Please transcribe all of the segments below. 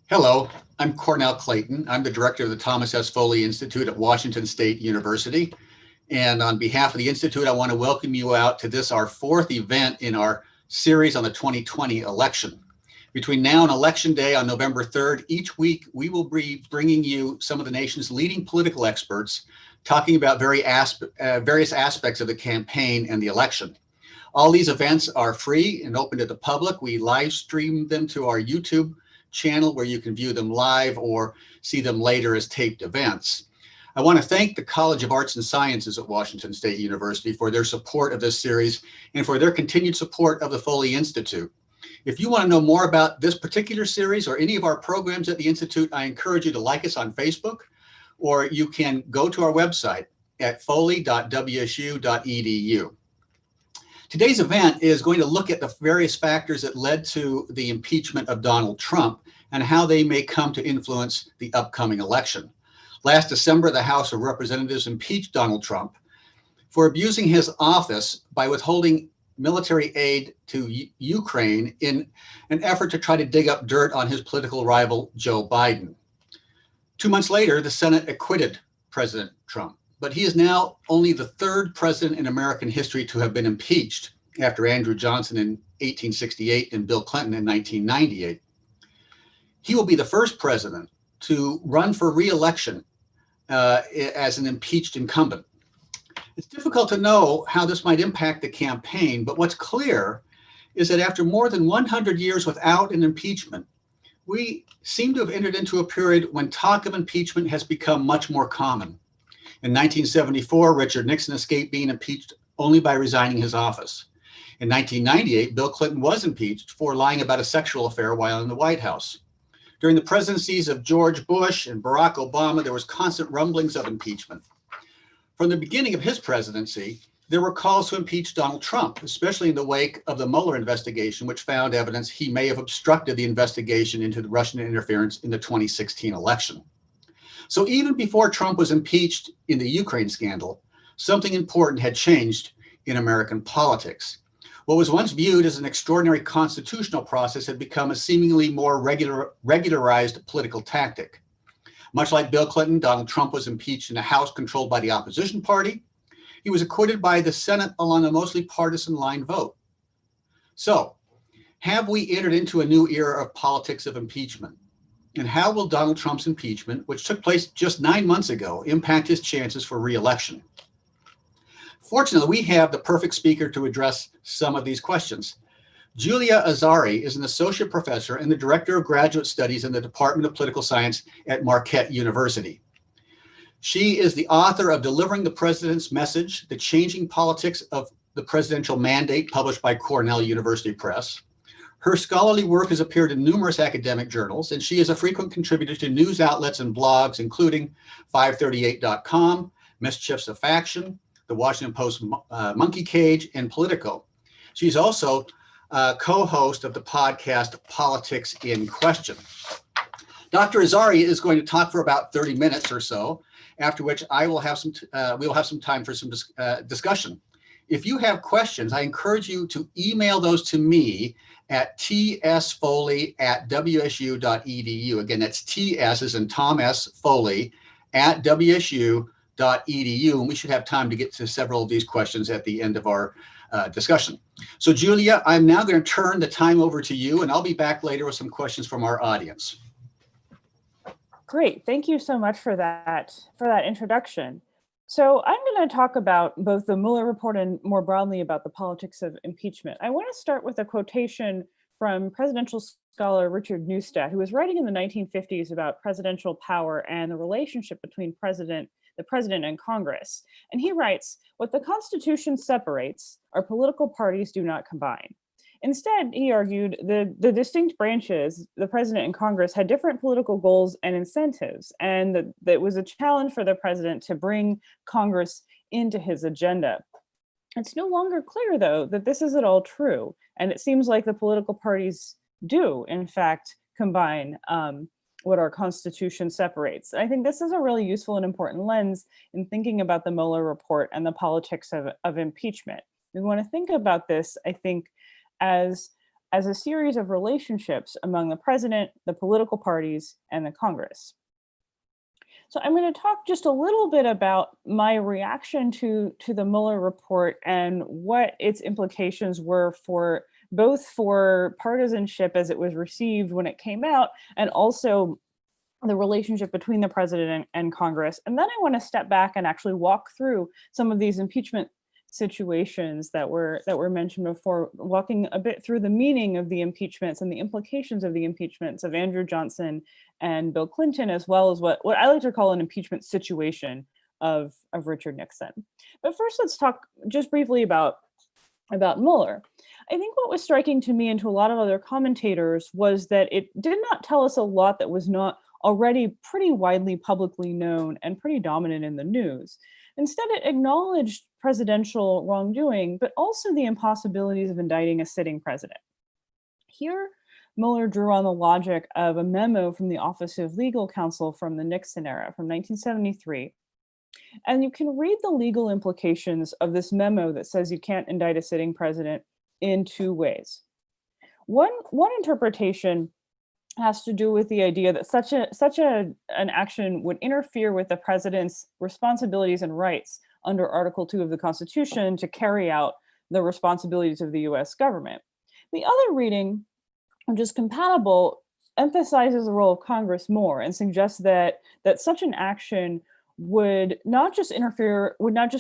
Hello, I'm Cornell Clayton. I'm the director of the Thomas S. Foley Institute at Washington State University. And on behalf of the Institute, I want to welcome you out to this, our fourth event in our series on the 2020 election. Between now and Election Day on November 3rd, each week we will be bringing you some of the nation's leading political experts talking about various aspects of the campaign and the election. All these events are free and open to the public. We live stream them to our YouTube channel where you can view them live or see them later as taped events. I want to thank the College of Arts and Sciences at Washington State University for their support of this series and for their continued support of the Foley Institute. If you want to know more about this particular series or any of our programs at the Institute, I encourage you to like us on Facebook, or you can go to our website at foley.wsu.edu. Today's event is going to look at the various factors that led to the impeachment of Donald Trump and how they may come to influence the upcoming election. Last December, the House of Representatives impeached Donald Trump for abusing his office by withholding military aid to Ukraine in an effort to try to dig up dirt on his political rival, Joe Biden. 2 months later, the Senate acquitted President Trump, but he is now only the third president in American history to have been impeached, after Andrew Johnson in 1868 and Bill Clinton in 1998. He will be the first president to run for re-election as an impeached incumbent. It's difficult to know how this might impact the campaign, but what's clear is that after more than 100 years without an impeachment, we seem to have entered into a period when talk of impeachment has become much more common. In 1974, Richard Nixon escaped being impeached only by resigning his office. In 1998, Bill Clinton was impeached for lying about a sexual affair while in the White House. During the presidencies of George Bush and Barack Obama, there was constant rumblings of impeachment. From the beginning of his presidency, there were calls to impeach Donald Trump, especially in the wake of the Mueller investigation, which found evidence he may have obstructed the investigation into the Russian interference in the 2016 election. So even before Trump was impeached in the Ukraine scandal, something important had changed in American politics. What was once viewed as an extraordinary constitutional process had become a seemingly more regularized political tactic. Much like Bill Clinton, Donald Trump was impeached in a House controlled by the opposition party. He was acquitted by the Senate along a mostly partisan line vote. So, have we entered into a new era of politics of impeachment? And how will Donald Trump's impeachment, which took place just 9 months ago, impact his chances for re-election? Fortunately, we have the perfect speaker to address some of these questions. Julia Azari is an associate professor and the director of graduate studies in the Department of Political Science at Marquette University. She is the author of Delivering the President's Message, The Changing Politics of the Presidential Mandate, published by Cornell University Press. Her scholarly work has appeared in numerous academic journals, and she is a frequent contributor to news outlets and blogs, including 538.com, Mischiefs of Faction, the Washington Post Monkey Cage, and Politico. She's also co-host of the podcast Politics in Question. Dr. Azari is going to talk for about 30 minutes or so, after which I will have we'll have some time for some discussion. If you have questions, I encourage you to email those to me at tsfoley@wsu.edu. Again, that's TS as in Tom S. Foley at WSU.edu. And we should have time to get to several of these questions at the end of our discussion. So Julia, I'm now going to turn the time over to you, and I'll be back later with some questions from our audience. Great. Thank you so much for that introduction. So I'm going to talk about both the Mueller report and more broadly about the politics of impeachment. I want to start with a quotation from presidential scholar Richard Neustadt, who was writing in the 1950s about presidential power and the relationship between the president and Congress. And he writes, "What the Constitution separates, our political parties do not combine." Instead, he argued, the distinct branches, the president and Congress, had different political goals and incentives, and that it was a challenge for the president to bring Congress into his agenda. It's no longer clear, though, that this is at all true, and it seems like the political parties do, in fact, combine what our Constitution separates. I think this is a really useful and important lens in thinking about the Mueller report and the politics of impeachment. We want to think about this, I think, as as a series of relationships among the president, the political parties, and the Congress. So I'm going to talk just a little bit about my reaction to the Mueller report and what its implications were for both for partisanship as it was received when it came out, and also the relationship between the president and Congress. And then I want to step back and actually walk through some of these impeachment situations that were mentioned before, walking a bit through the meaning of the impeachments and the implications of the impeachments of Andrew Johnson and Bill Clinton, as well as what I like to call an impeachment situation of Richard Nixon. But first, let's talk just briefly about Mueller. I think what was striking to me and to a lot of other commentators was that it did not tell us a lot that was not already pretty widely publicly known and pretty dominant in the news. Instead, it acknowledged presidential wrongdoing, but also the impossibilities of indicting a sitting president. Here, Mueller drew on the logic of a memo from the Office of Legal Counsel from the Nixon era, from 1973. And you can read the legal implications of this memo that says you can't indict a sitting president in two ways. One interpretation has to do with the idea that such an action would interfere with the president's responsibilities and rights under Article 2 of the Constitution to carry out the responsibilities of the US government. The other reading, which is compatible, emphasizes the role of Congress more and suggests that such an action would not just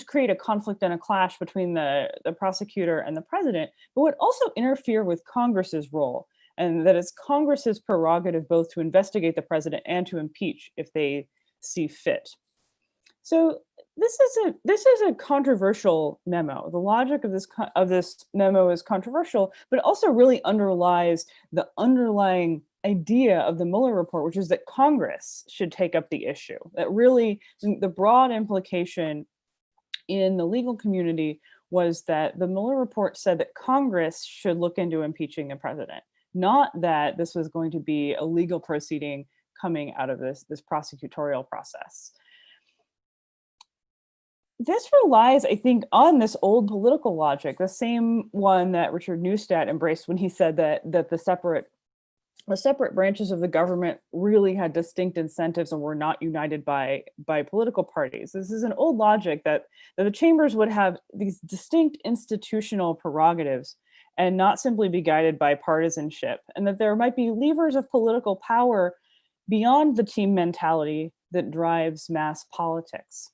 create a conflict and a clash between the prosecutor and the president, but would also interfere with Congress's role, and that it's Congress's prerogative both to investigate the president and to impeach if they see fit. So this is a controversial memo. The logic of this memo is controversial, but it also really underlies the underlying idea of the Mueller report, which is that Congress should take up the issue. That really, the broad implication in the legal community was that the Mueller report said that Congress should look into impeaching the president, not that this was going to be a legal proceeding coming out of this prosecutorial process. This relies, I think, on this old political logic, the same one that Richard Neustadt embraced when he said that the separate branches of the government really had distinct incentives and were not united by political parties. This is an old logic that the chambers would have these distinct institutional prerogatives and not simply be guided by partisanship, and that there might be levers of political power beyond the team mentality that drives mass politics.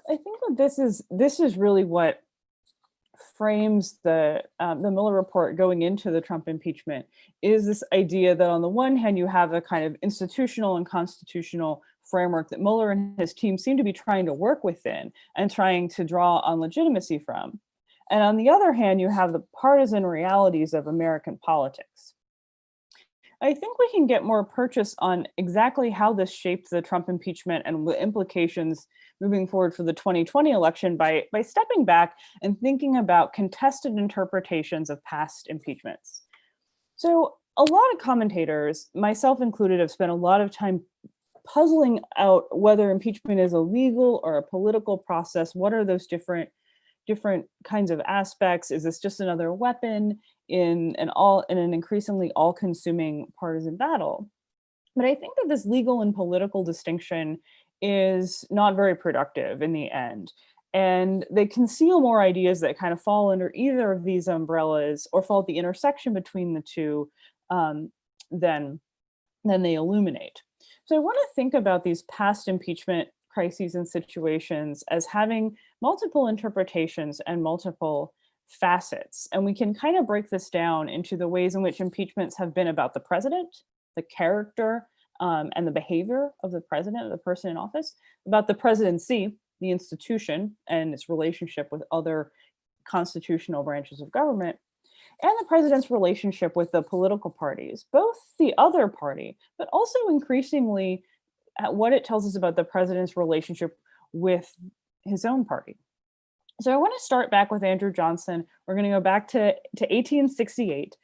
I think that this is really what frames the Mueller report going into the Trump impeachment, is this idea that on the one hand, you have a kind of institutional and constitutional framework that Mueller and his team seem to be trying to work within and trying to draw on legitimacy from. And on the other hand, you have the partisan realities of American politics. I think we can get more purchase on exactly how this shaped the Trump impeachment and the implications moving forward for the 2020 election by stepping back and thinking about contested interpretations of past impeachments. So a lot of commentators, myself included, have spent a lot of time puzzling out whether impeachment is a legal or a political process. What are those different kinds of aspects? Is this just another weapon in an increasingly all-consuming partisan battle? But I think that this legal and political distinction is not very productive in the end. And they conceal more ideas that kind of fall under either of these umbrellas or fall at the intersection between the two than they illuminate. So I want to think about these past impeachment crises and situations as having multiple interpretations and multiple facets. And we can kind of break this down into the ways in which impeachments have been about the president, the character, and the behavior of the president, the person in office, about the presidency, the institution, and its relationship with other constitutional branches of government, and the president's relationship with the political parties, both the other party, but also increasingly what it tells us about the president's relationship with his own party. So I want to start back with Andrew Johnson. We're going to go back to 1868.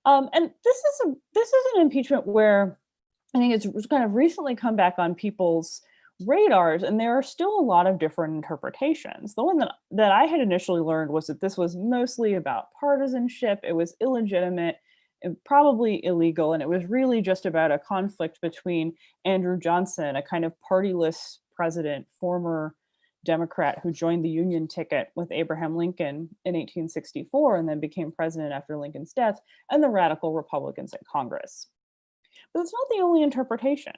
And this is an impeachment where I think it's kind of recently come back on people's radars, and there are still a lot of different interpretations. The one that I had initially learned was that this was mostly about partisanship, it was illegitimate, and probably illegal, and it was really just about a conflict between Andrew Johnson, a kind of partyless president, former Democrat who joined the Union ticket with Abraham Lincoln in 1864 and then became president after Lincoln's death, and the radical Republicans in Congress. But it's not the only interpretation.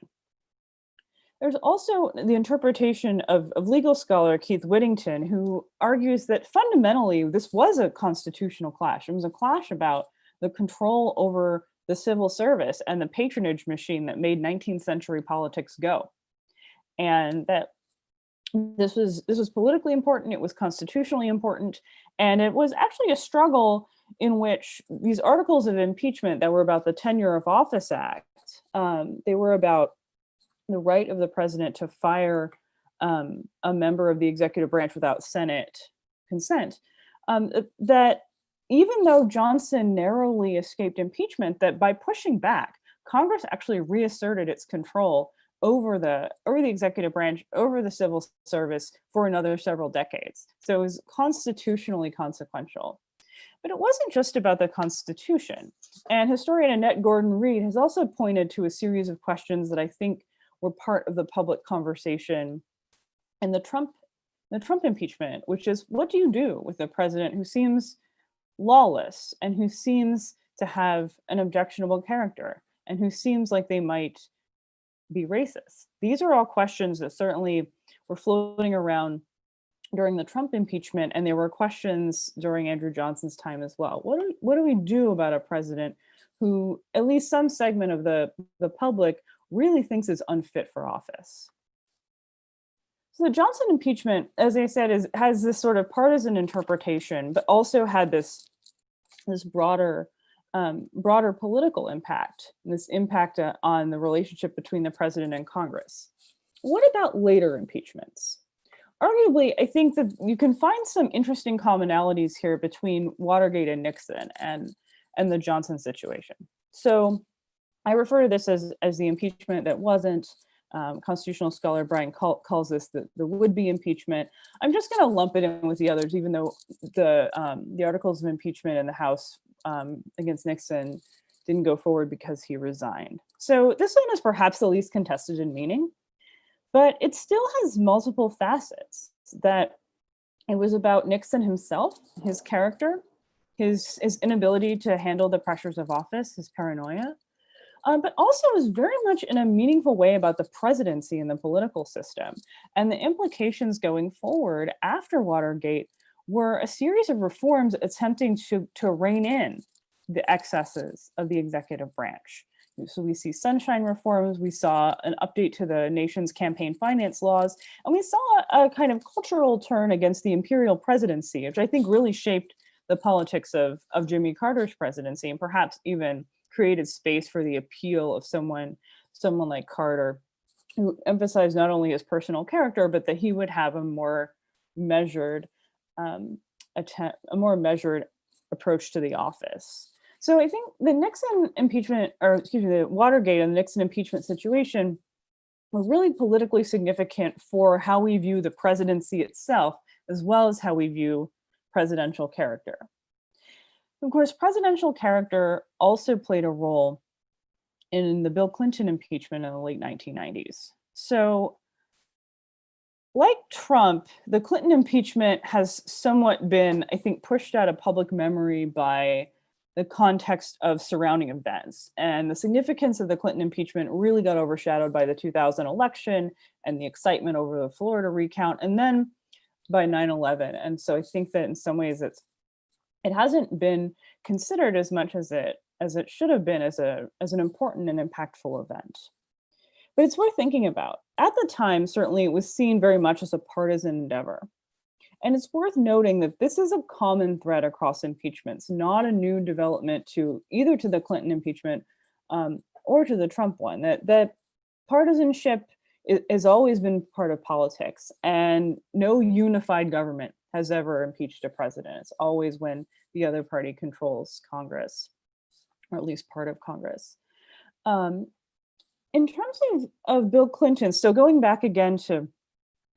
There's also the interpretation of legal scholar Keith Whittington, who argues that fundamentally this was a constitutional clash. It was a clash about the control over the civil service and the patronage machine that made 19th century politics go. And that this was politically important, it was constitutionally important, and it was actually a struggle in which these articles of impeachment that were about the Tenure of Office Act, they were about the right of the president to fire a member of the executive branch without Senate consent, that even though Johnson narrowly escaped impeachment, that by pushing back, Congress actually reasserted its control over the executive branch, over the civil service for another several decades. So it was constitutionally consequential. But it wasn't just about the Constitution. And historian Annette Gordon-Reed has also pointed to a series of questions that I think were part of the public conversation in the Trump impeachment, which is, what do you do with a president who seems lawless and who seems to have an objectionable character and who seems like they might be racist? These are all questions that certainly were floating around during the Trump impeachment, and there were questions during Andrew Johnson's time as well. What do we do about a president who at least some segment of the public really thinks is unfit for office? So the Johnson impeachment, as I said, has this sort of partisan interpretation, but also had this broader political impact, this impact on the relationship between the president and Congress. What about later impeachments? Arguably, I think that you can find some interesting commonalities here between Watergate and Nixon and the Johnson situation. So I refer to this as the impeachment that wasn't. Constitutional scholar Brian calls this the would-be impeachment. I'm just going to lump it in with the others, even though the articles of impeachment in the House against Nixon didn't go forward because he resigned. So this one is perhaps the least contested in meaning, but it still has multiple facets. That it was about Nixon himself, his character, his inability to handle the pressures of office, his paranoia, but also is very much in a meaningful way about the presidency and the political system. And the implications going forward after Watergate were a series of reforms attempting to rein in the excesses of the executive branch. So we see sunshine reforms, we saw an update to the nation's campaign finance laws, and we saw a kind of cultural turn against the imperial presidency, which I think really shaped the politics of Jimmy Carter's presidency, and perhaps even created space for the appeal of someone like Carter, who emphasized not only his personal character, but that he would have a more measured approach to the office. So I think the Nixon impeachment, the Watergate and the Nixon impeachment situation were really politically significant for how we view the presidency itself, as well as how we view presidential character. Of course, presidential character also played a role in the Bill Clinton impeachment in the late 1990s. So, like Trump, the Clinton impeachment has somewhat been, I think, pushed out of public memory by the context of surrounding events. And the significance of the Clinton impeachment really got overshadowed by the 2000 election and the excitement over the Florida recount, and then by 9/11. And so I think that in some ways it hasn't been considered as much as it should have been as an important and impactful event. But it's worth thinking about. At the time, certainly it was seen very much as a partisan endeavor. And it's worth noting that this is a common thread across impeachments, not a new development to either to the Clinton impeachment or to the Trump one, that partisanship has always been part of politics, and no unified government has ever impeached a president. It's always when the other party controls Congress, or at least part of Congress. in terms of Bill Clinton, so going back again to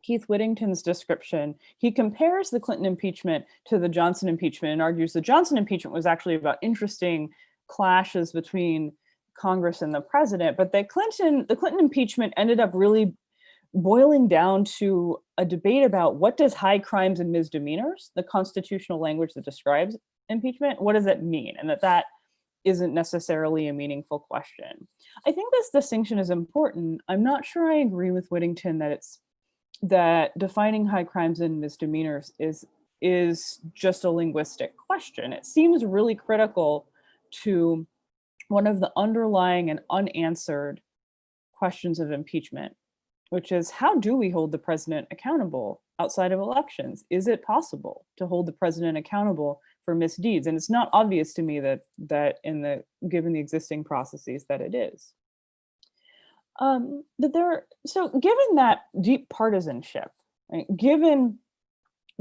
Keith Whittington's description, he compares the Clinton impeachment to the Johnson impeachment and argues the Johnson impeachment was actually about interesting clashes between Congress and the president, but the Clinton impeachment ended up really boiling down to a debate about what does high crimes and misdemeanors, the constitutional language that describes impeachment, what does that mean? And that isn't necessarily a meaningful question. I think this distinction is important. I'm not sure I agree with Whittington that defining high crimes and misdemeanors is just a linguistic question. It seems really critical to one of the underlying and unanswered questions of impeachment, which is how do we hold the president accountable outside of elections? Is it possible to hold the president accountable for misdeeds? And it's not obvious to me that given the existing processes that it is. So given that deep partisanship, right, given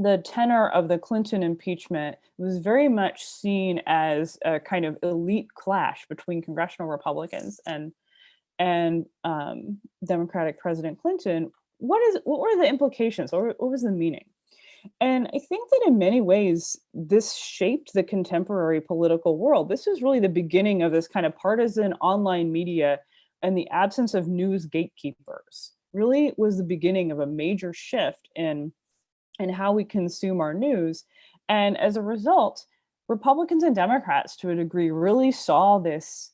the tenor of the Clinton impeachment, it was very much seen as a kind of elite clash between congressional Republicans and Democratic President Clinton. What were the implications? What was the meaning? And I think that in many ways, this shaped the contemporary political world. This was really the beginning of this kind of partisan online media, and the absence of news gatekeepers really was the beginning of a major shift in how we consume our news. And as a result, Republicans and Democrats, to a degree, really saw this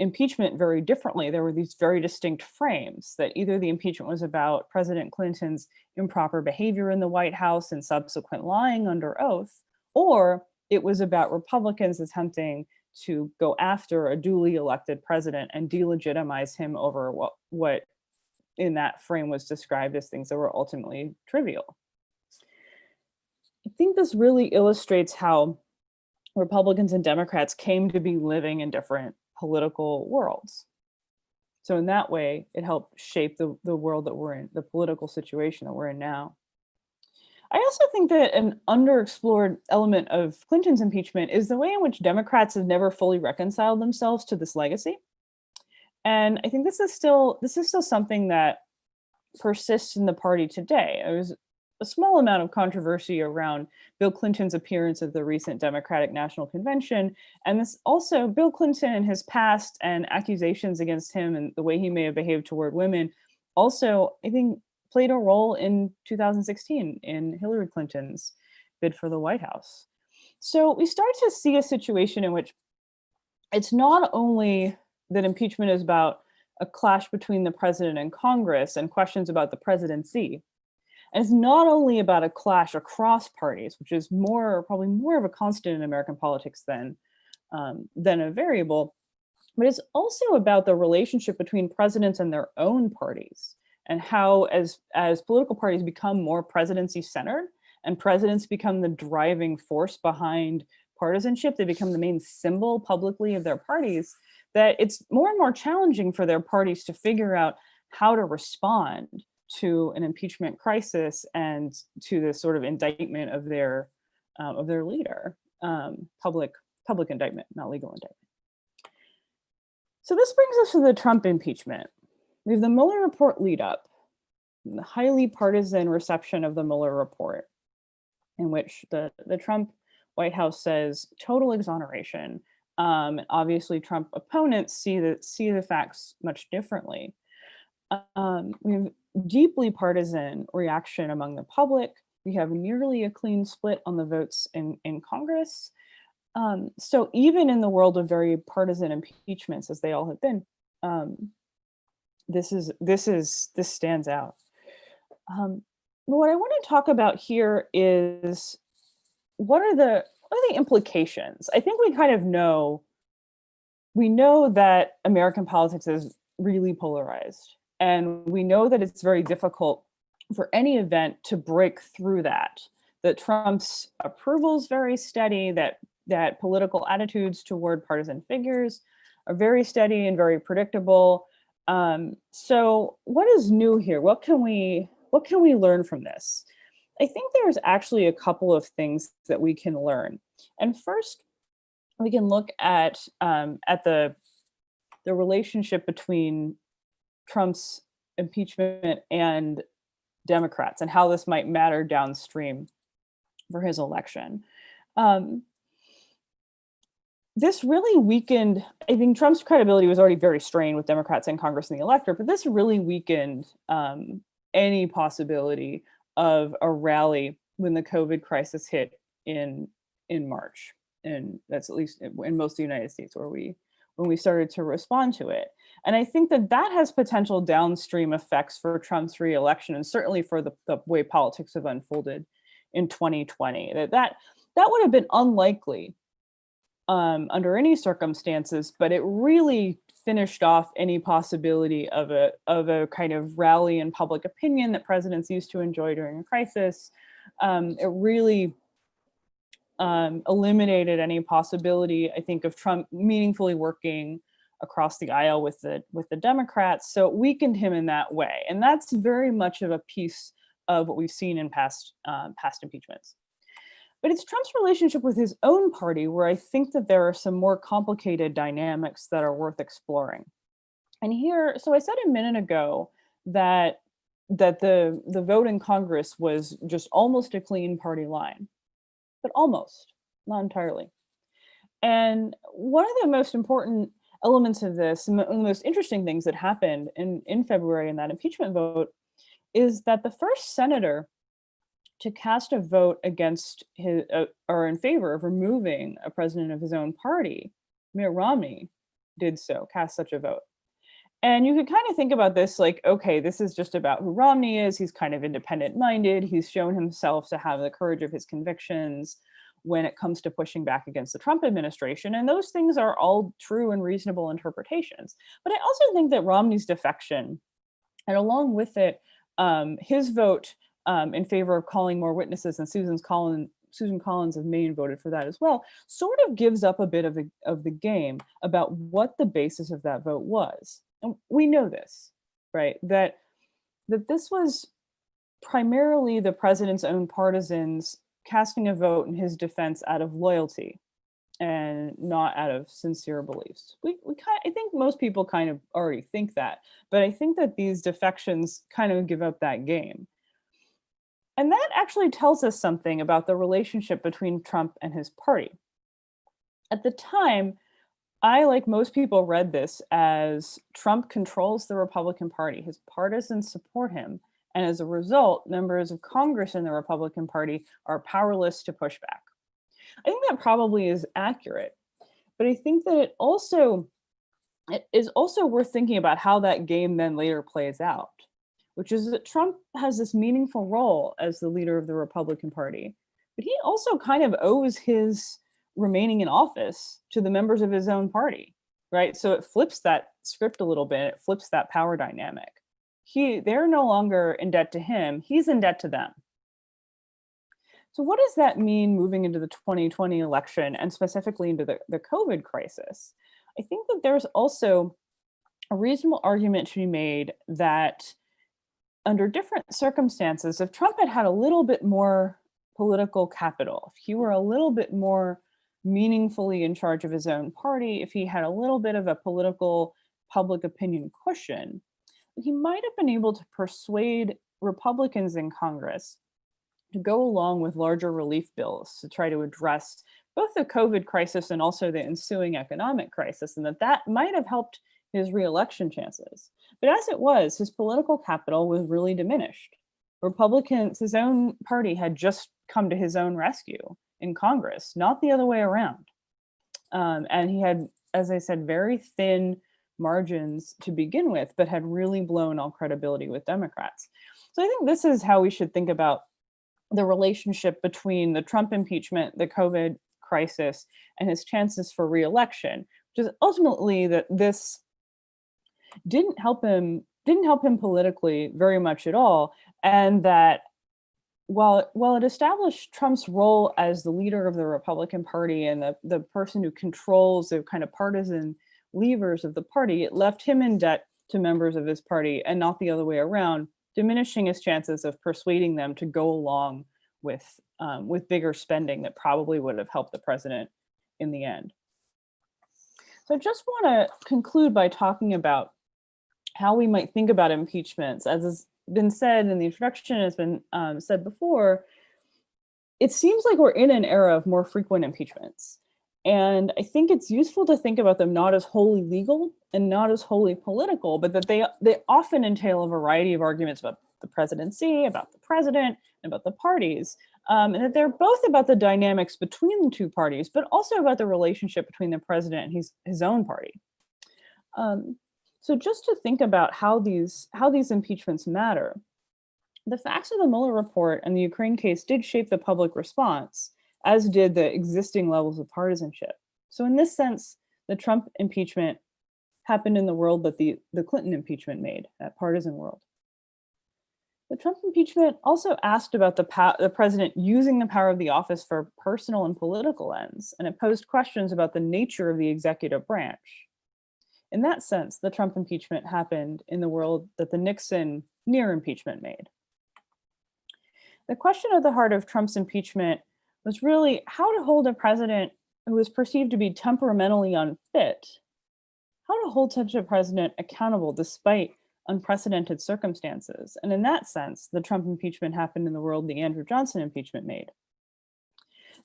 impeachment very differently. There were these very distinct frames that either the impeachment was about President Clinton's improper behavior in the White House and subsequent lying under oath, or it was about Republicans attempting to go after a duly elected president and delegitimize him over what in that frame was described as things that were ultimately trivial. I think this really illustrates how Republicans and Democrats came to be living in different political worlds. So in that way, it helped shape the world that we're in, the political situation that we're in now. I also think that an underexplored element of Clinton's impeachment is the way in which Democrats have never fully reconciled themselves to this legacy. And I think this is still something that persists in the party today. There was a small amount of controversy around Bill Clinton's appearance at the recent Democratic National Convention. And this also, Bill Clinton and his past and accusations against him and the way he may have behaved toward women also, I think, played a role in 2016 in Hillary Clinton's bid for the White House. So we start to see a situation in which it's not only that impeachment is about a clash between the president and Congress and questions about the presidency. And it's not only about a clash across parties, which is probably more of a constant in American politics than a variable, but it's also about the relationship between presidents and their own parties, and how as political parties become more presidency centered and presidents become the driving force behind partisanship, they become the main symbol publicly of their parties, that it's more and more challenging for their parties to figure out how to respond to an impeachment crisis and to this sort of indictment of their leader, public indictment, not legal indictment. So this brings us to the Trump impeachment. We have the Mueller report lead up, the highly partisan reception of the Mueller report, in which the Trump White House says total exoneration. Obviously, Trump opponents see the facts much differently. We have deeply partisan reaction among the public. We have nearly a clean split on the votes in Congress. So even in the world of very partisan impeachments, as they all have been, this stands out. What I want to talk about here is what are the implications? I think we kind of know that American politics is really polarized, and we know that it's very difficult for any event to break through that Trump's approval is very steady, that political attitudes toward partisan figures are very steady and very predictable. So what is new here? What can we learn from this? I think there's actually a couple of things that we can learn. And first, we can look at the relationship between Trump's impeachment and Democrats and how this might matter downstream for his election. This really weakened, I think Trump's credibility was already very strained with Democrats in Congress and the electorate, but this really weakened any possibility of a rally when the COVID crisis hit in March. And that's at least in most of the United States when we started to respond to it. And I think that has potential downstream effects for Trump's reelection, and certainly for the way politics have unfolded in 2020. That would have been unlikely under any circumstances, but it really finished off any possibility of a kind of rally in public opinion that presidents used to enjoy during a crisis. It really eliminated any possibility, I think, of Trump meaningfully working across the aisle with the Democrats. So it weakened him in that way, and that's very much of a piece of what we've seen in past impeachments. But it's Trump's relationship with his own party where I think that there are some more complicated dynamics that are worth exploring. And here, so I said a minute ago that the vote in Congress was just almost a clean party line, but almost, not entirely. And one of the most important elements of this, and the most interesting things that happened in February in that impeachment vote, is that the first senator to cast a vote against his or in favor of removing a president of his own party, Mitt Romney, did so, cast such a vote. And you could kind of think about this like, okay, this is just about who Romney is. He's kind of independent-minded. He's shown himself to have the courage of his convictions when it comes to pushing back against the Trump administration. And those things are all true and reasonable interpretations. But I also think that Romney's defection, and along with it, his vote in favor of calling more witnesses, and Susan Collins of Maine voted for that as well, sort of gives up a bit of the game about what the basis of that vote was. And we know this, right? That this was primarily the president's own partisans casting a vote in his defense out of loyalty and not out of sincere beliefs. I think most people kind of already think that, but I think that these defections kind of give up that game. And that actually tells us something about the relationship between Trump and his party. At the time, I, like most people, read this as Trump controls the Republican Party. His partisans support him. And as a result, members of Congress in the Republican Party are powerless to push back. I think that probably is accurate. But I think that it is also worth thinking about how that game then later plays out, which is that Trump has this meaningful role as the leader of the Republican Party, but he also kind of owes his remaining in office to the members of his own party, right? So it flips that script a little bit, it flips that power dynamic. They're no longer in debt to him, he's in debt to them. So what does that mean moving into the 2020 election and specifically into the COVID crisis? I think that there's also a reasonable argument to be made that under different circumstances, if Trump had had a little bit more political capital, if he were a little bit more meaningfully in charge of his own party, if he had a little bit of a political public opinion cushion, he might have been able to persuade Republicans in Congress to go along with larger relief bills to try to address both the COVID crisis and also the ensuing economic crisis, and that might have helped his reelection chances. But as it was, his political capital was really diminished. Republicans, his own party, had just come to his own rescue in Congress, not the other way around. And he had, as I said, very thin margins to begin with, but had really blown all credibility with Democrats. So I think this is how we should think about the relationship between the Trump impeachment, the COVID crisis, and his chances for reelection, which is ultimately that this didn't help him politically very much at all, and that while it established Trump's role as the leader of the Republican Party and the person who controls the kind of partisan levers of the party, it left him in debt to members of his party and not the other way around, diminishing his chances of persuading them to go along with bigger spending that probably would have helped the president in the end. So I just want to conclude by talking about how we might think about impeachments. As has been said in the introduction, has been said before, it seems like we're in an era of more frequent impeachments. And I think it's useful to think about them not as wholly legal and not as wholly political, but that they often entail a variety of arguments about the presidency, about the president, and about the parties. And that they're both about the dynamics between the two parties, but also about the relationship between the president and his own party. So just to think about how these impeachments matter, the facts of the Mueller report and the Ukraine case did shape the public response, as did the existing levels of partisanship. So in this sense, the Trump impeachment happened in the world that the Clinton impeachment made, that partisan world. The Trump impeachment also asked about the president using the power of the office for personal and political ends, and it posed questions about the nature of the executive branch. In that sense, the Trump impeachment happened in the world that the Nixon near impeachment made. The question at the heart of Trump's impeachment was really how to hold a president who was perceived to be temperamentally unfit, how to hold such a president accountable despite unprecedented circumstances. And in that sense, the Trump impeachment happened in the world the Andrew Johnson impeachment made.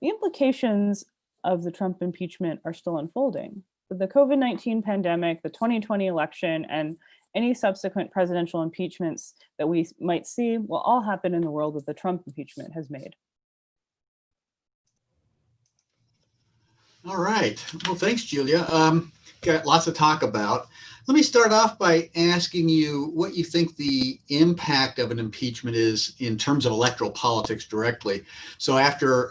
The implications of the Trump impeachment are still unfolding. But the COVID-19 pandemic, the 2020 election, and any subsequent presidential impeachments that we might see will all happen in the world that the Trump impeachment has made. All right. Well, thanks, Julia. Got lots to talk about. Let me start off by asking you what you think the impact of an impeachment is in terms of electoral politics directly. So after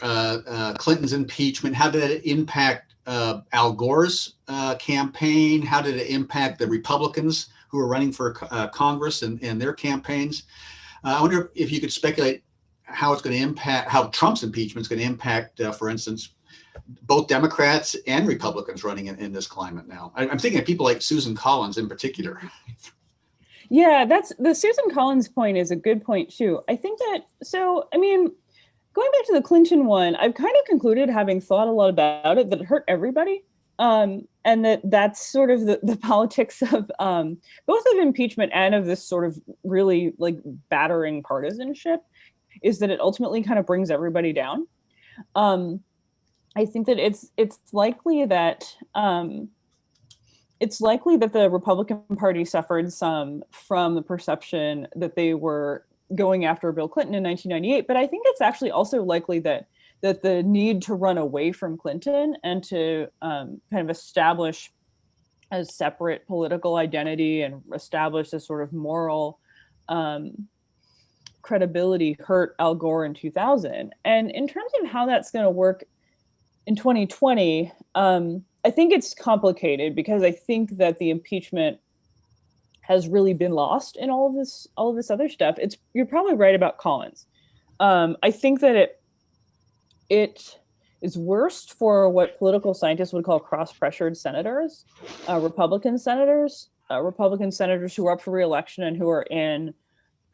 Clinton's impeachment, how did it impact Al Gore's campaign? How did it impact the Republicans who are running for Congress and their campaigns? I wonder if you could speculate how it's going to impact, how Trump's impeachment is going to impact, for instance, both Democrats and Republicans running in this climate now. I'm thinking of people like Susan Collins in particular. Yeah, that's the Susan Collins point is a good point too. I think that, so, I mean, going back to the Clinton one, I've kind of concluded, having thought a lot about it, that it hurt everybody. And that's sort of the politics of both of impeachment and of this sort of really like battering partisanship, is that it ultimately kind of brings everybody down. I think that it's likely that the Republican Party suffered some from the perception that they were going after Bill Clinton in 1998. But I think it's actually also likely that the need to run away from Clinton and to kind of establish a separate political identity and establish a sort of moral credibility hurt Al Gore in 2000. And in terms of how that's going to work in 2020, I think it's complicated because I think that the impeachment has really been lost in all of this other stuff. You're probably right about Collins. I think that it is worst for what political scientists would call cross-pressured senators, Republican senators who are up for re-election and who are in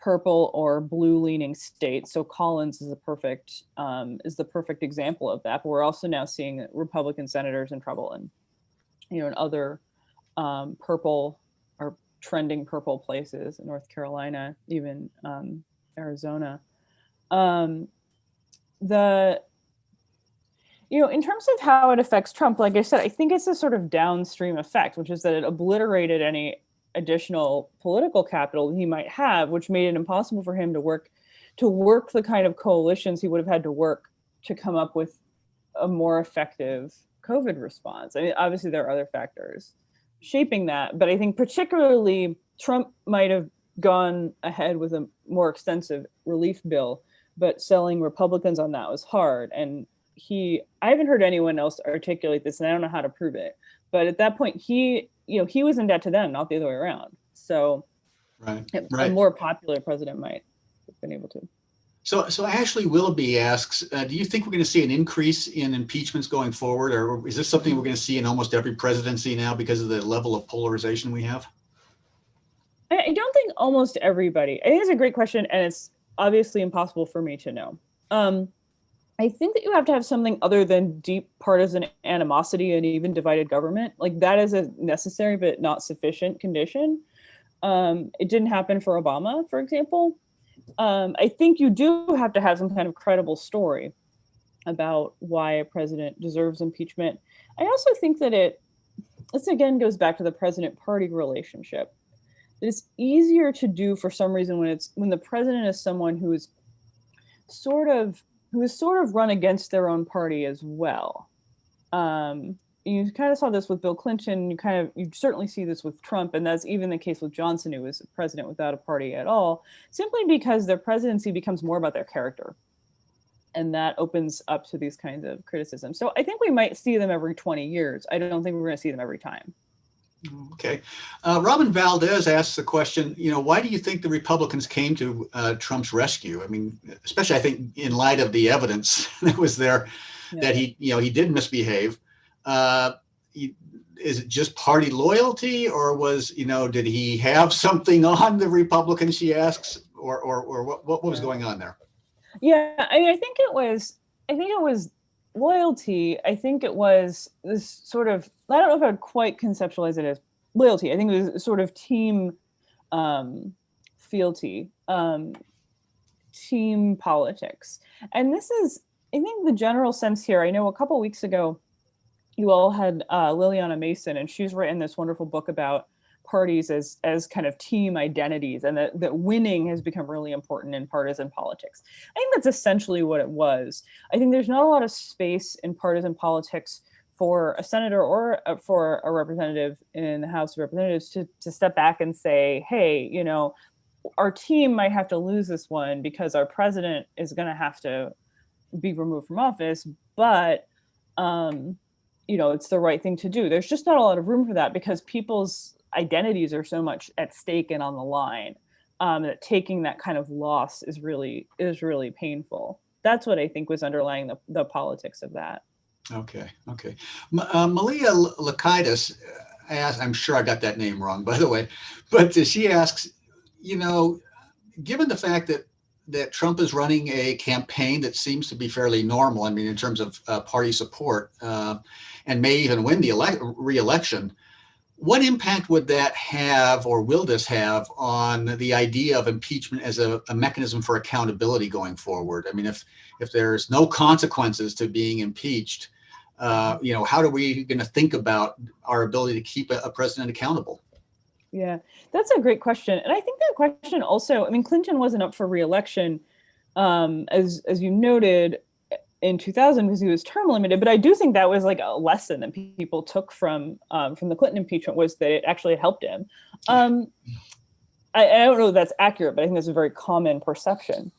purple or blue-leaning states. So Collins is the perfect example of that. But we're also now seeing Republican senators in trouble, and in other purple or trending purple places in North Carolina, even Arizona. In terms of how it affects Trump, like I said, I think it's a sort of downstream effect, which is that it obliterated any additional political capital he might have, which made it impossible for him to work the kind of coalitions he would have had to work to come up with a more effective COVID response. I mean, obviously there are other factors shaping that, but I think particularly Trump might have gone ahead with a more extensive relief bill, but selling Republicans on that was hard. And I haven't heard anyone else articulate this, and I don't know how to prove it, but at that point he was in debt to them, not the other way around. So right. A more popular president might have been able to. So Ashley Willoughby asks, do you think we're going to see an increase in impeachments going forward, or is this something we're going to see in almost every presidency now because of the level of polarization we have? I don't think almost everybody. I think it's a great question, and it's obviously impossible for me to know. I think that you have to have something other than deep partisan animosity and even divided government. Like that is a necessary but not sufficient condition. It didn't happen for Obama, for example. I think you do have to have some kind of credible story about why a president deserves impeachment. I also think that this again goes back to the president-party relationship. It's easier to do for some reason when the president is someone who is sort of run against their own party as well. You kind of saw this with Bill Clinton. You certainly see this with Trump, and that's even the case with Johnson, who was a president without a party at all, simply because their presidency becomes more about their character, and that opens up to these kinds of criticism. So I think we might see them every 20 years. I don't think we're going to see them every time. Okay. Robin Valdez asks the question, why do you think the Republicans came to Trump's rescue? I mean, especially I think in light of the evidence that was there that he did misbehave. Is it just party loyalty, or did he have something on the Republicans, she asks, or what was going on there? Yeah, I think it was loyalty. I think it was this sort of, I don't know if I'd quite conceptualize it as loyalty. I think it was sort of team fealty, team politics. And this is, I think, the general sense here. I know a couple weeks ago, you all had Liliana Mason, and she's written this wonderful book about parties as kind of team identities, and that winning has become really important in partisan politics. I think that's essentially what it was. I think there's not a lot of space in partisan politics for a senator or for a representative in the House of Representatives to step back and say, hey, our team might have to lose this one because our president is going to have to be removed from office, but it's the right thing to do. There's just not a lot of room for that because people's identities are so much at stake and on the line, that taking that kind of loss is really painful. That's what I think was underlying the politics of that. Okay. Malia Lakaitis asks, I'm sure I got that name wrong, by the way, but she asks, given the fact that Trump is running a campaign that seems to be fairly normal, I mean, in terms of party support, and may even win the re-election, what impact would that have, or will this have, on the idea of impeachment as a mechanism for accountability going forward? I mean, if there's no consequences to being impeached, how are we going to think about our ability to keep a president accountable? Yeah, that's a great question. And I think that question also, I mean, Clinton wasn't up for re-election, as you noted, in 2000 because he was term limited. But I do think that was like a lesson that people took from the Clinton impeachment, was that it actually helped him. I don't know if that's accurate, but I think that's a very common perception.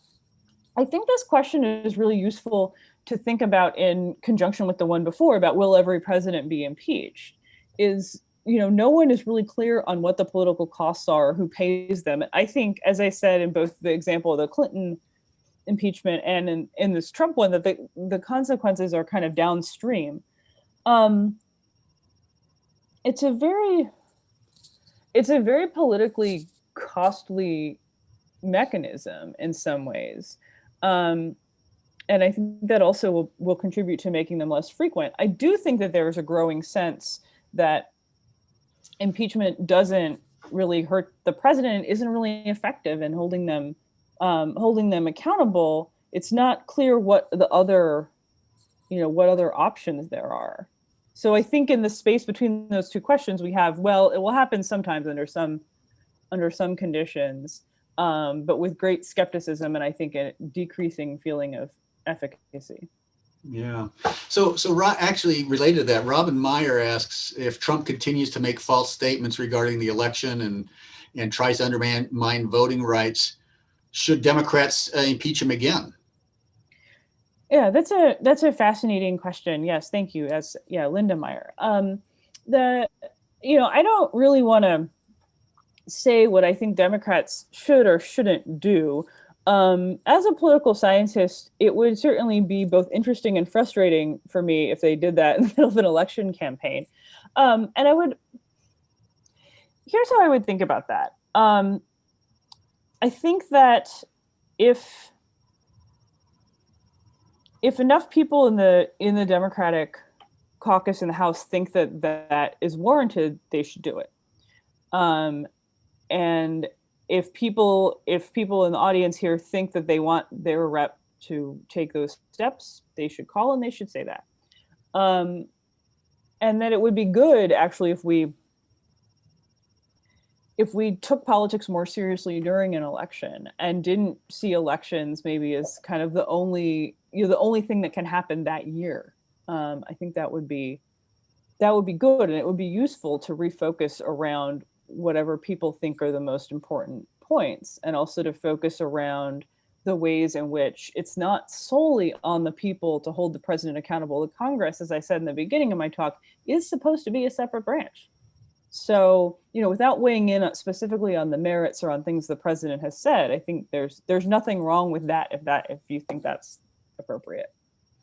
I think this question is really useful to think about in conjunction with the one before about will every president be impeached? No one is really clear on what the political costs are, who pays them. I think, as I said in both the example of the Clinton impeachment and in this Trump one, that the consequences are kind of downstream. It's a very politically costly mechanism in some ways. And I think that also will contribute to making them less frequent. I do think that there is a growing sense that impeachment doesn't really hurt the president, isn't really effective in holding them accountable. It's not clear what other options there are. So I think in the space between those two questions, we have, well, it will happen sometimes under some conditions, but with great skepticism and I think a decreasing feeling of efficacy. Yeah. So actually related to that, Robin Meyer asks if Trump continues to make false statements regarding the election and tries to undermine voting rights, should Democrats impeach him again? Yeah, that's a fascinating question. Yes, thank you. Linda Meyer. I don't really want to say what I think Democrats should or shouldn't do. As a political scientist, it would certainly be both interesting and frustrating for me if they did that in the middle of an election campaign. And here's how I would think about that. I think that if enough people in the Democratic caucus in the House think that is warranted, they should do it. And if people in the audience here think that they want their rep to take those steps, they should call and they should say that. And that it would be good, actually, if we took politics more seriously during an election and didn't see elections maybe as kind of the only thing that can happen that year. I think that would be good, and it would be useful to refocus around whatever people think are the most important points, and also to focus around the ways in which it's not solely on the people to hold the president accountable. The Congress, as I said in the beginning of my talk, is supposed to be a separate branch. So, without weighing in specifically on the merits or on things the president has said, I think there's nothing wrong with that if you think that's appropriate.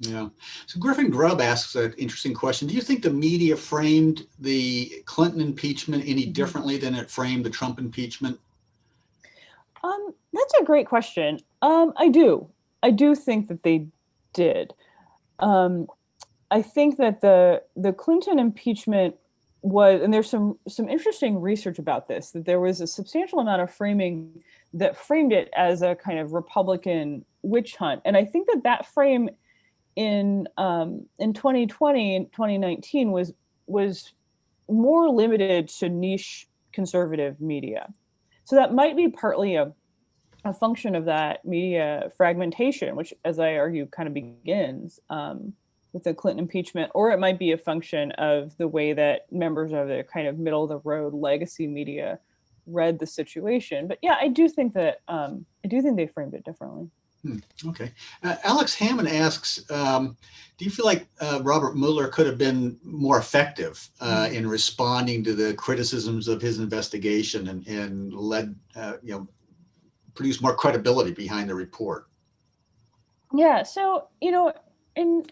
Yeah. So Griffin Grubb asks an interesting question. Do you think the media framed the Clinton impeachment any differently than it framed the Trump impeachment? That's a great question. I do think that they did. I think that the Clinton impeachment was, and there's some interesting research about this, that there was a substantial amount of framing that framed it as a kind of Republican witch hunt. And I think that frame in 2020 and 2019 was more limited to niche conservative media. So that might be partly a function of that media fragmentation, which, as I argue, kind of begins with the Clinton impeachment, or it might be a function of the way that members of the kind of middle of the road legacy media read the situation. But yeah, I do think they framed it differently. Okay. Alex Hammond asks, do you feel like Robert Mueller could have been more effective in responding to the criticisms of his investigation and led, produce more credibility behind the report? Yeah. So, in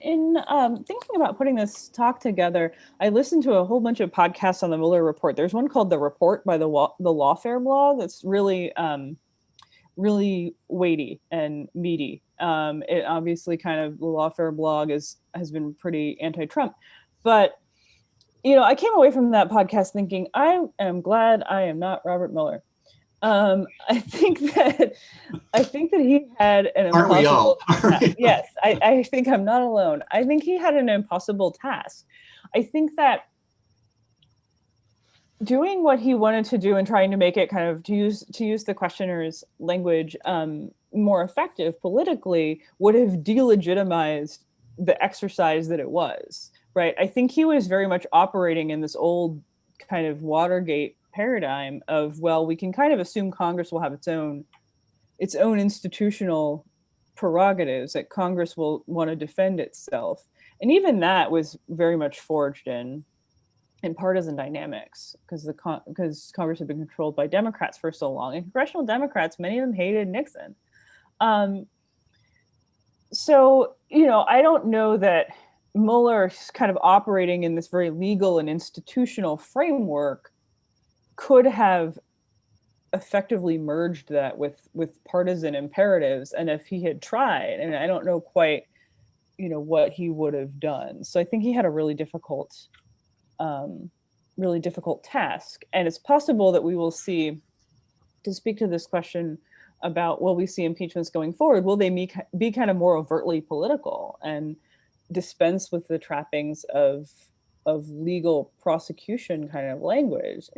thinking about putting this talk together, I listened to a whole bunch of podcasts on the Mueller report. There's one called The Report by the Lawfare blog that's really really weighty and meaty. It obviously kind of, the Lawfare blog has been pretty anti-Trump, but I came away from that podcast thinking, I am glad I am not Robert Mueller. I think that he had an impossible. Aren't we all? Yes, I think I'm not alone. I think he had an impossible task. I think that doing what he wanted to do and trying to make it kind of, to use the questioner's language, more effective politically, would have delegitimized the exercise that it was, right? I think he was very much operating in this old kind of Watergate paradigm of, well, we can kind of assume Congress will have its own institutional prerogatives, that Congress will want to defend itself. And even that was very much forged in partisan dynamics, because Congress had been controlled by Democrats for so long, and congressional Democrats, many of them hated Nixon. So, I don't know that Mueller's kind of operating in this very legal and institutional framework could have effectively merged that with partisan imperatives. And if he had tried, and I don't know quite, what he would have done. So I think he had a really difficult task. And it's possible that we will see, to speak to this question about, will we see impeachments going forward? Will they be kind of more overtly political and dispense with the trappings of legal prosecution kind of language?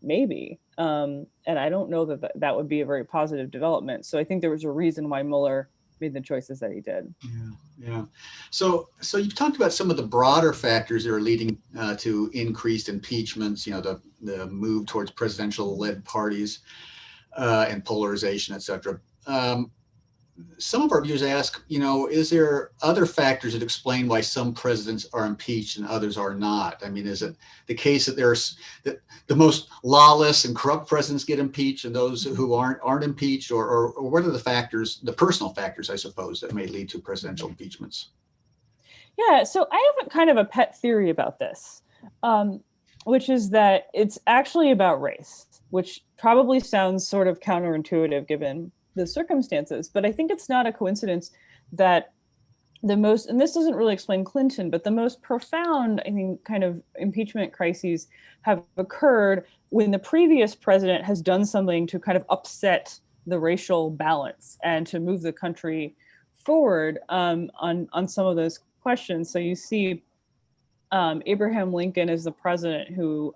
Maybe. And I don't know that would be a very positive development. So I think there was a reason why Mueller made the choices that he did. Yeah. So you've talked about some of the broader factors that are leading to increased impeachments, the move towards presidential-led parties and polarization, et cetera. Some of our viewers ask, is there other factors that explain why some presidents are impeached and others are not? I mean, is it the case that that the most lawless and corrupt presidents get impeached and those who aren't impeached, or what are the factors, the personal factors, I suppose, that may lead to presidential impeachments? Yeah, so I have kind of a pet theory about this, which is that it's actually about race, which probably sounds sort of counterintuitive given the circumstances. But I think it's not a coincidence that and this doesn't really explain Clinton, but the most profound, I think, kind of impeachment crises have occurred when the previous president has done something to kind of upset the racial balance and to move the country forward on some of those questions. So you see Abraham Lincoln is the president who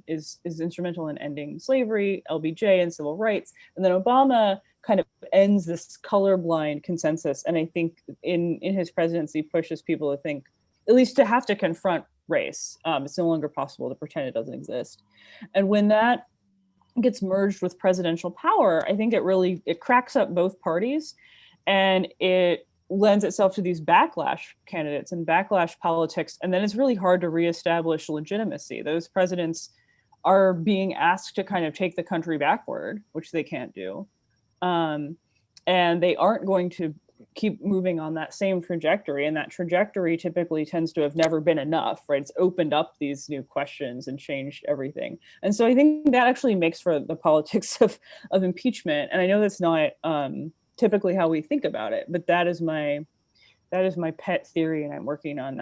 is instrumental in ending slavery, LBJ, and civil rights. And then Obama kind of ends this colorblind consensus. And I think in his presidency pushes people to think, at least to have to confront race. It's no longer possible to pretend it doesn't exist. And when that gets merged with presidential power, I think it cracks up both parties, and it lends itself to these backlash candidates and backlash politics. And then it's really hard to reestablish legitimacy. Those presidents are being asked to kind of take the country backward, which they can't do. And they aren't going to keep moving on that same trajectory. And that trajectory typically tends to have never been enough, right? It's opened up these new questions and changed everything. And so I think that actually makes for the politics of impeachment. And I know that's not typically how we think about it, but that is my pet theory, and I'm working on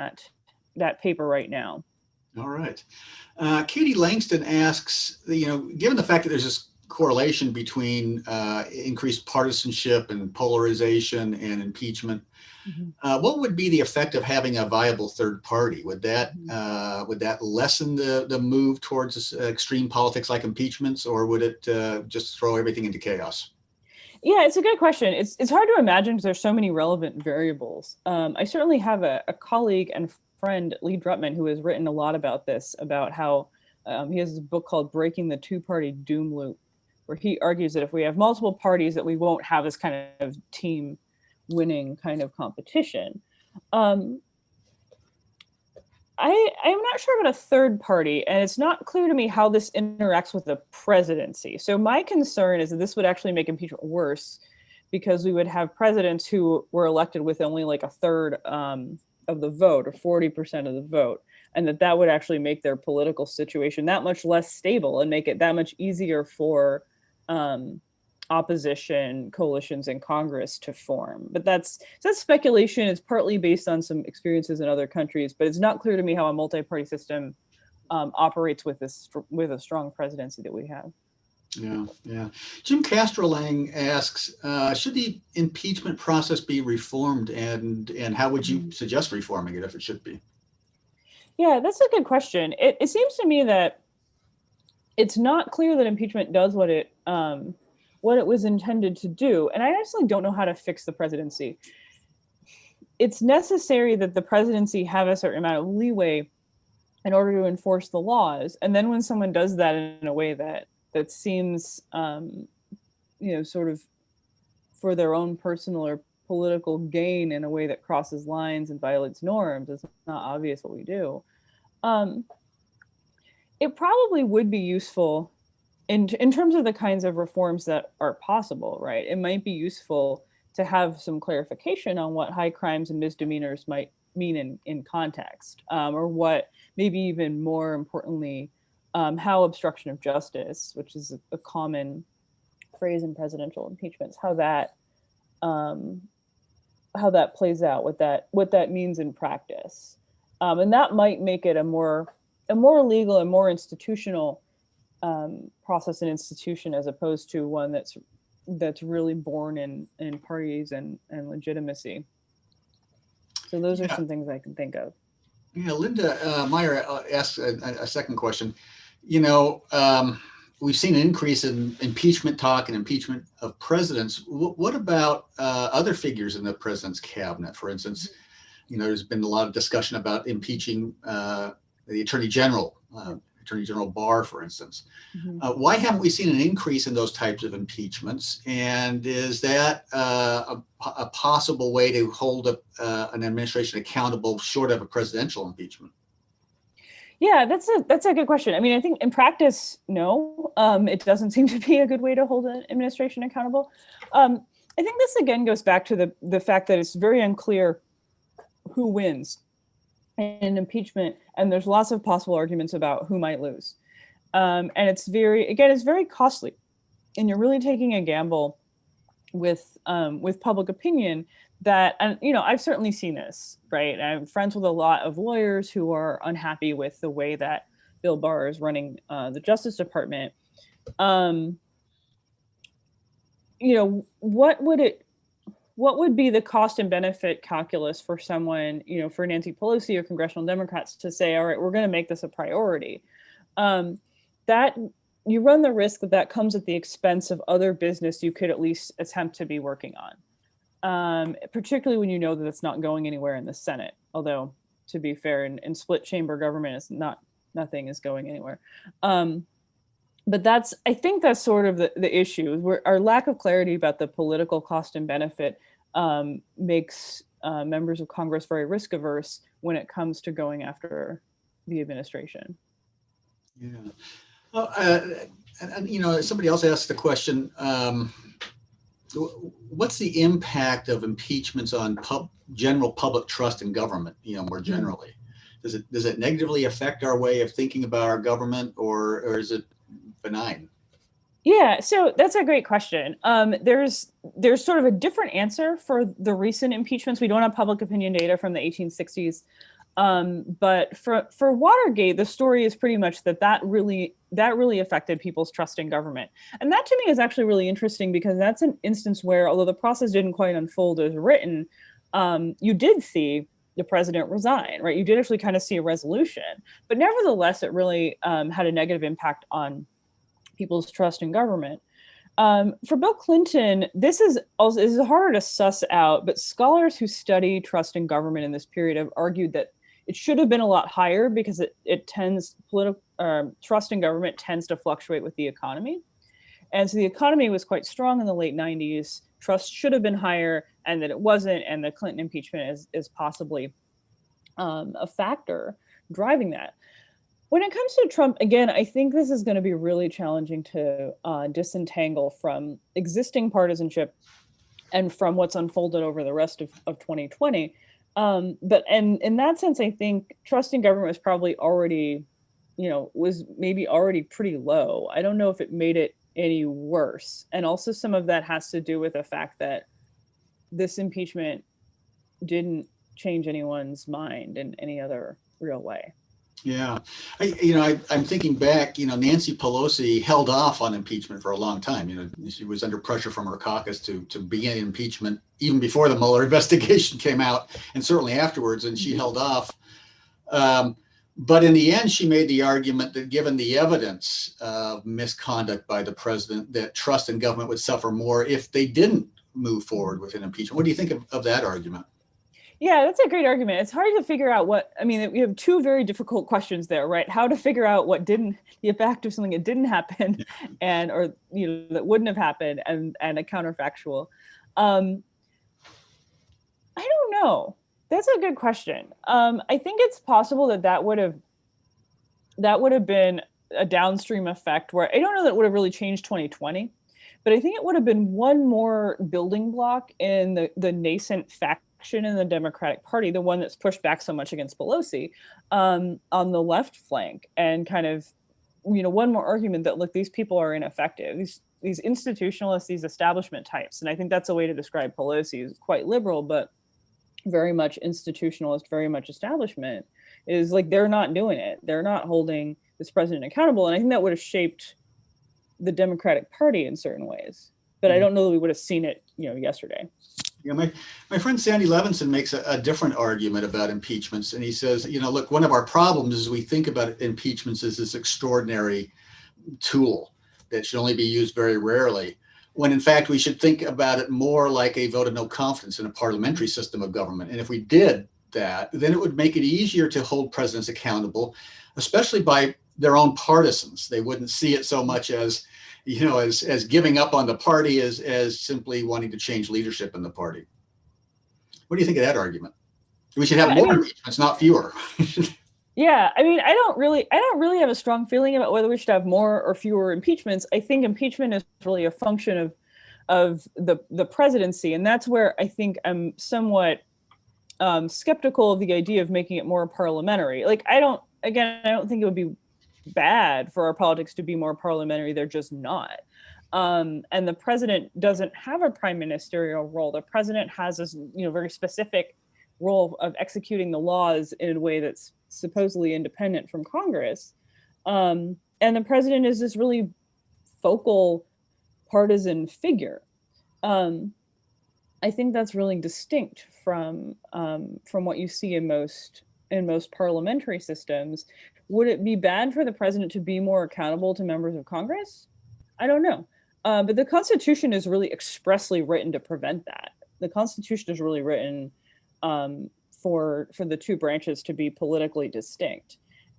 that paper right now. All right. Katie Langston asks, given the fact that there's this correlation between increased partisanship and polarization and impeachment, what would be the effect of having a viable third party? Would that lessen the move towards extreme politics like impeachments, or would it just throw everything into chaos? Yeah, it's a good question. It's hard to imagine because there's so many relevant variables. I certainly have a colleague and friend, Lee Drutman, who has written a lot about this, about how he has a book called Breaking the Two-Party Doom Loop, where he argues that if we have multiple parties, that we won't have this kind of team winning kind of competition. I'm not sure about a third party, and it's not clear to me how this interacts with the presidency. So my concern is that this would actually make impeachment worse, because we would have presidents who were elected with only like a third of the vote, or 40% of the vote, and that would actually make their political situation that much less stable and make it that much easier for opposition coalitions in Congress to form. But that's speculation. It's partly based on some experiences in other countries, but it's not clear to me how a multi-party system operates with a strong presidency that we have. Yeah. Jim Castrolang asks, should the impeachment process be reformed, and how would you suggest reforming it if it should be? Yeah, that's a good question. It seems to me that it's not clear that impeachment does what it was intended to do. And I actually don't know how to fix the presidency. It's necessary that the presidency have a certain amount of leeway in order to enforce the laws. And then when someone does that in a way that seems, sort of for their own personal or political gain in a way that crosses lines and violates norms, it's not obvious what we do. It probably would be useful in terms of the kinds of reforms that are possible, right? It might be useful to have some clarification on what high crimes and misdemeanors might mean in context, or what, maybe even more importantly, how obstruction of justice, which is a common phrase in presidential impeachments, how that plays out, what that means in practice, and that might make it a more legal and more institutional process and institution, as opposed to one that's really born in parties and legitimacy. So those are some things I can think of. Yeah, Linda Meyer asked a second question. We've seen an increase in impeachment talk and impeachment of presidents. What about other figures in the president's cabinet? For instance, there's been a lot of discussion about impeaching the Attorney General Barr, for instance. Why haven't we seen an increase in those types of impeachments? And is that a possible way to hold an administration accountable short of a presidential impeachment? Yeah, that's a good question. I mean, I think in practice, no, it doesn't seem to be a good way to hold an administration accountable. I think this again goes back to the fact that it's very unclear who wins in impeachment, and there's lots of possible arguments about who might lose. And it's very costly, and you're really taking a gamble with public opinion that, and I've certainly seen this, right? I'm friends with a lot of lawyers who are unhappy with the way that Bill Barr is running the Justice Department. What would be the cost and benefit calculus for someone, for Nancy Pelosi or congressional Democrats to say, all right, we're going to make this a priority? That you run the risk that comes at the expense of other business you could at least attempt to be working on, particularly when you know that it's not going anywhere in the Senate. Although, to be fair, in split chamber government, nothing is going anywhere. But I think that's sort of the issue, where our lack of clarity about the political cost and benefit makes members of Congress very risk averse when it comes to going after the administration. Yeah. Well, and somebody else asked the question, what's the impact of impeachments on general public trust in government, more generally? Does it negatively affect our way of thinking about our government, or is it benign? Yeah, so that's a great question. There's sort of a different answer for the recent impeachments. We don't have public opinion data from the 1860s. But for Watergate, the story is pretty much that really affected people's trust in government. And that to me is actually really interesting, because that's an instance where, although the process didn't quite unfold as written, you did see the president resign, right? You did actually kind of see a resolution, but nevertheless, it really had a negative impact on people's trust in government. For Bill Clinton, this is harder to suss out, but scholars who study trust in government in this period have argued that it should have been a lot higher, because trust in government tends to fluctuate with the economy. And so the economy was quite strong in the late 90s. Trust should have been higher, and that it wasn't. And the Clinton impeachment is possibly a factor driving that. When it comes to Trump, again, I think this is going to be really challenging to disentangle from existing partisanship and from what's unfolded over the rest of 2020. But in that sense, I think trust in government was probably already, was maybe already pretty low. I don't know if it made it any worse. And also some of that has to do with the fact that this impeachment didn't change anyone's mind in any other real way. Yeah, I'm thinking back. Nancy Pelosi held off on impeachment for a long time. She was under pressure from her caucus to begin impeachment even before the Mueller investigation came out, and certainly afterwards. And she held off. But in the end, she made the argument that given the evidence of misconduct by the president, that trust in government would suffer more if they didn't move forward with an impeachment. What do you think of that argument? Yeah, that's a great argument. It's hard to figure out we have two very difficult questions there, right? How to figure out the effect of something that didn't happen or that wouldn't have happened, and a counterfactual. I don't know. That's a good question. I think it's possible that would have been a downstream effect where I don't know that it would have really changed 2020, but I think it would have been one more building block in the nascent faction in the Democratic Party, the one that's pushed back so much against Pelosi, on the left flank, and kind of, one more argument that, look, these people are ineffective. These institutionalists, these establishment types, and I think that's a way to describe Pelosi, is quite liberal, but very much institutionalist, very much establishment, is like, they're not doing it. They're not holding this president accountable. And I think that would have shaped the Democratic Party in certain ways, but I don't know that we would have seen it, yesterday. Yeah, my friend Sandy Levinson makes a different argument about impeachments. And he says, look, one of our problems is we think about impeachments as this extraordinary tool that should only be used very rarely, when in fact we should think about it more like a vote of no confidence in a parliamentary system of government. And if we did that, then it would make it easier to hold presidents accountable, especially by their own partisans. They wouldn't see it so much as giving up on the party, as simply wanting to change leadership in the party. What do you think of that argument? We should have more impeachments, not fewer. Yeah, I don't really have a strong feeling about whether we should have more or fewer impeachments. I think impeachment is really a function of the presidency, and that's where I think I'm somewhat skeptical of the idea of making it more parliamentary. I don't think it would be bad for our politics to be more parliamentary. They're just not. And the president doesn't have a prime ministerial role. The president has this, very specific role of executing the laws in a way that's supposedly independent from Congress. And the president is this really focal partisan figure. I think that's really distinct from what you see in most parliamentary systems. Would it be bad for the president to be more accountable to members of Congress? I don't know. But the Constitution is really expressly written to prevent that. The Constitution is really written for the two branches to be politically distinct.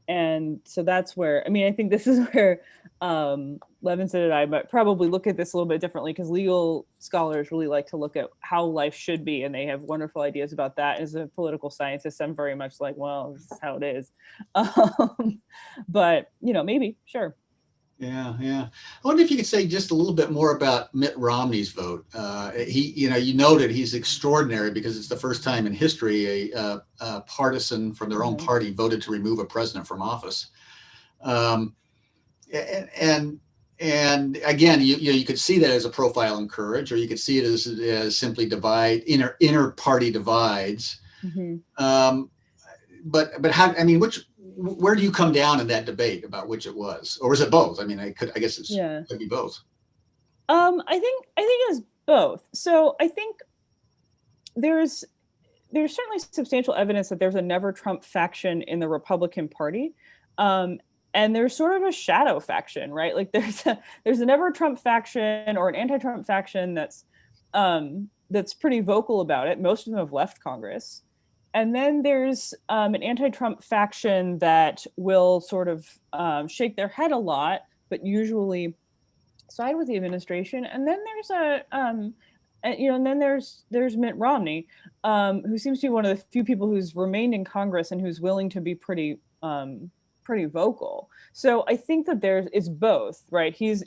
And so that's where, I think this is where Levinson and I might probably look at this a little bit differently, because legal scholars really like to look at how life should be, and they have wonderful ideas about that. As a political scientist, I'm very much like, well, this is how it is. But, maybe, sure. Yeah. I wonder if you could say just a little bit more about Mitt Romney's vote. You noted he's extraordinary because it's the first time in history a partisan from their own party voted to remove a president from office. And again, you could see that as a profile in courage, or you could see it as simply inner party divides. Mm-hmm. But how? Where do you come down in that debate about which it was, or was it both? I guess it could be both. I think it's both. So I think there's certainly substantial evidence that there's a never Trump faction in the Republican Party, and there's sort of a shadow faction, right? Like there's a never Trump faction or an anti-Trump faction that's pretty vocal about it. Most of them have left Congress. And then there's an anti-Trump faction that will sort of shake their head a lot, but usually side with the administration. And then there's Mitt Romney, who seems to be one of the few people who's remained in Congress and who's willing to be pretty vocal. So I think that it's both, right? He's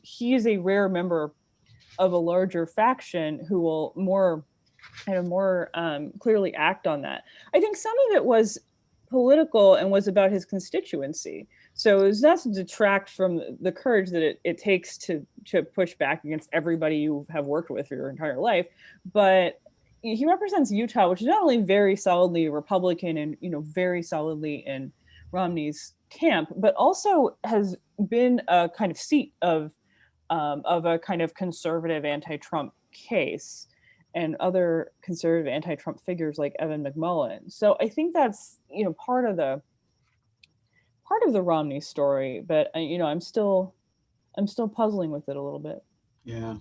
a rare member of a larger faction who will more clearly act on that. I think some of it was political and was about his constituency. So it was not to detract from the courage that it takes to push back against everybody you have worked with for your entire life. But he represents Utah, which is not only very solidly Republican and very solidly in Romney's camp, but also has been a kind of seat of a kind of conservative anti-Trump case, and other conservative anti-Trump figures like Evan McMullin. So I think that's part of the Romney story, but I'm still puzzling with it a little bit. Yeah.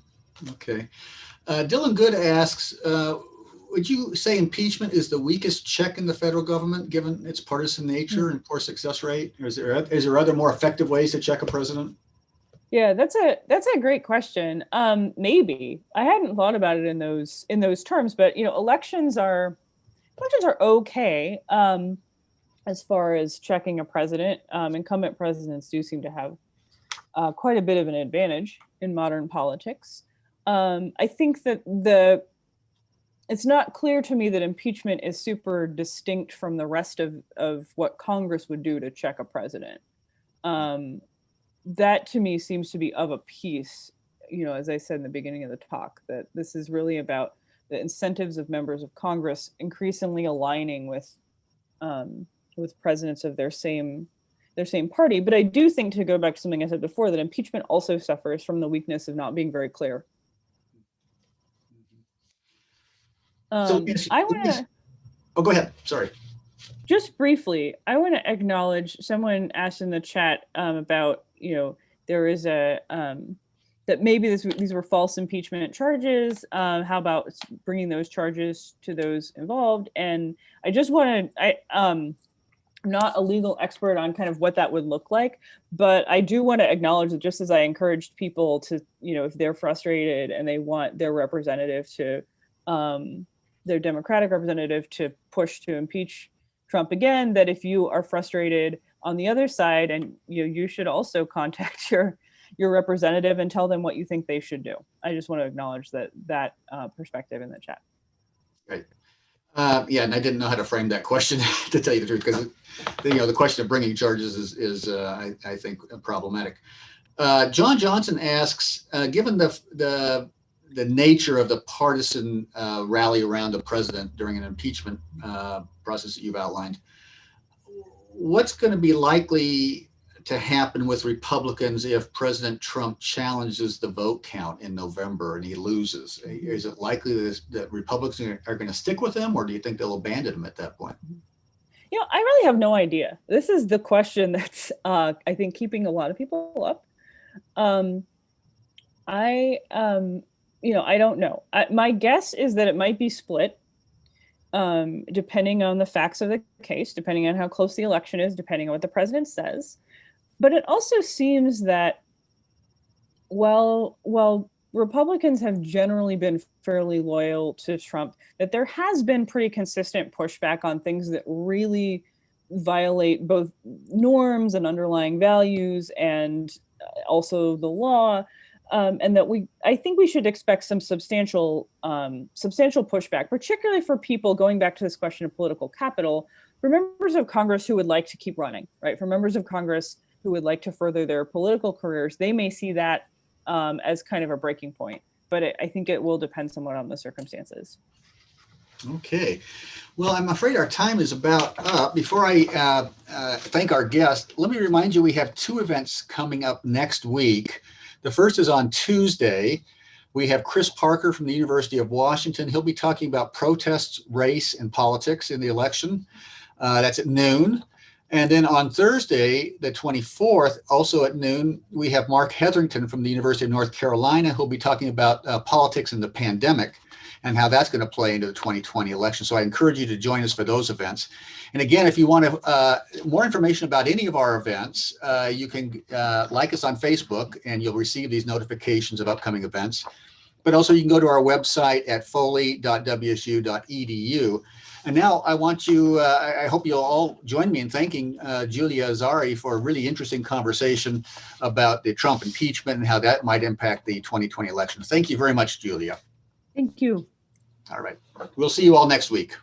Okay. Dylan Good asks, would you say impeachment is the weakest check in the federal government, given its partisan nature and poor success rate? Or is there other more effective ways to check a president? Yeah, that's a great question. Maybe I hadn't thought about it in those terms, but elections are okay as far as checking a president. Incumbent presidents do seem to have quite a bit of an advantage in modern politics. I think that it's not clear to me that impeachment is super distinct from the rest of what Congress would do to check a president. That to me seems to be of a piece, as I said in the beginning of the talk, that this is really about the incentives of members of Congress increasingly aligning with presidents of their same party. But I do think, to go back to something I said before, that impeachment also suffers from the weakness of not being very clear. Oh, go ahead. Sorry. Just briefly, I want to acknowledge someone asked in the chat about, there is that maybe these were false impeachment charges. How about bringing those charges to those involved? And I just want to, I'm not a legal expert on kind of what that would look like, but I do want to acknowledge that, just as I encouraged people to, if they're frustrated and they want their representative to, their Democratic representative to push to impeach Trump again, that if you are frustrated on the other side, and you should also contact your representative and tell them what you think they should do. I just want to acknowledge that perspective in the chat. Right. Yeah, and I didn't know how to frame that question, to tell you the truth, because the question of bringing charges is I think problematic. John Johnson asks, given the nature of the partisan rally around the president during an impeachment process that you've outlined, what's going to be likely to happen with Republicans if President Trump challenges the vote count in November and he loses? Is it likely that Republicans are going to stick with him, or do you think they'll abandon him at that point? I really have no idea. This is the question that's, I think, keeping a lot of people up. I don't know. My guess is that it might be split, depending on the facts of the case, depending on how close the election is, depending on what the president says. But it also seems that while Republicans have generally been fairly loyal to Trump, that there has been pretty consistent pushback on things that really violate both norms and underlying values and also the law. And that I think we should expect some substantial pushback, particularly for people, going back to this question of political capital, for members of Congress who would like to keep running, right? For members of Congress who would like to further their political careers, they may see that as kind of a breaking point. But I think it will depend somewhat on the circumstances. Okay. Well, I'm afraid our time is about up. Before I thank our guest, let me remind you we have two events coming up next week. The first is on Tuesday. We have Chris Parker from the University of Washington. He'll be talking about protests, race, and politics in the election. That's at noon. And then on Thursday, the 24th, also at noon, we have Mark Hetherington from the University of North Carolina, who'll be talking about politics and the pandemic and how that's going to play into the 2020 election. So I encourage you to join us for those events. And again, if you want more information about any of our events, you can like us on Facebook and you'll receive these notifications of upcoming events. But also you can go to our website at foley.wsu.edu. And now I want you, I hope you'll all join me in thanking Julia Azari for a really interesting conversation about the Trump impeachment and how that might impact the 2020 election. Thank you very much, Julia. Thank you. All right. We'll see you all next week.